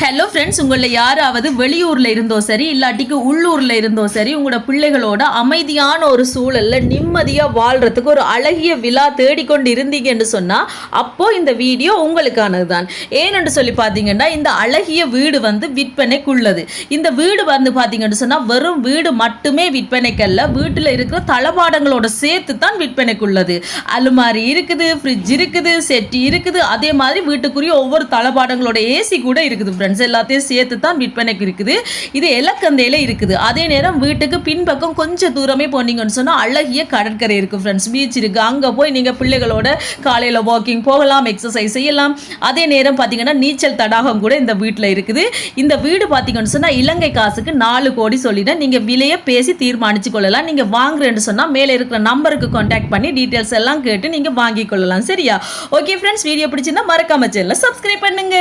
Hello friends, உங்களில் யாராவது வெளியூரில் இருந்தோ சரி இல்லாட்டிக்கு உள்ளூரில் இருந்தோ சரி உங்களோட பிள்ளைகளோட அமைதியான ஒரு சூழலில் நிம்மதியாக வாழ்கிறதுக்கு ஒரு அழகிய விழா தேடிக்கொண்டு இருந்தீங்கன்னு சொன்னால் அப்போது இந்த வீடியோ உங்களுக்கானது தான். ஏனென்று சொல்லி பார்த்தீங்கன்னா, இந்த அழகிய வீடு விற்பனைக்குள்ளது. இந்த வீடு பார்த்தீங்கன்னு சொன்னால் வெறும் வீடு மட்டுமே விற்பனைக்கல்ல, வீட்டில் இருக்கிற தளபாடங்களோட சேர்த்து தான் விற்பனைக்குள்ளது. அலுமாரி இருக்குது, ஃப்ரிட்ஜ் இருக்குது, செட்டி இருக்குது, அதே மாதிரி வீட்டுக்குரிய ஒவ்வொரு தளபாடங்களோட ஏசி கூட இருக்குது. எல்லாத்தையும் சேர்த்து தான் விற்பனைக்கு இருக்குது. இது எலக்கந்தையில இருக்குது. அதே நேரம் வீட்டுக்கு பின்பக்கம் கொஞ்சம் தூரமே போனீங்கன்னு சொன்னா அழகிய கடற்கரை இருக்கு ஃப்ரெண்ட்ஸ், பீச் இருக்கு. அங்க போய் நீங்க பிள்ளைகளோட காலையில வாக்கிங் போகலாம், எக்ஸசைஸ் செய்யலாம். அதே நேரம் பாத்தீங்கன்னா நீச்சல் தடாகம் கூட இந்த வீட்டில் இருக்குது. இந்த வீடு பாத்தீங்கன்னு சொன்னா இலங்கை காசுக்கு 4 கோடி சொல்லிட்டேன். நீங்க விலையை பேசி தீர்மானிச்சு கொள்ளலாம். நீங்க வாங்குறேன்னு சொன்னா மேல இருக்கிற நம்பருக்கு கான்டாக்ட் பண்ணி டீடைல்ஸ் எல்லாம் கேட்டு நீங்க வாங்கி கொள்ளலாம். சரியா? ஓகே ஃப்ரெண்ட்ஸ், வீடியோ பிடிச்சிருந்தா மறக்காம சேனலை சப்ஸ்கிரைப் பண்ணுங்க.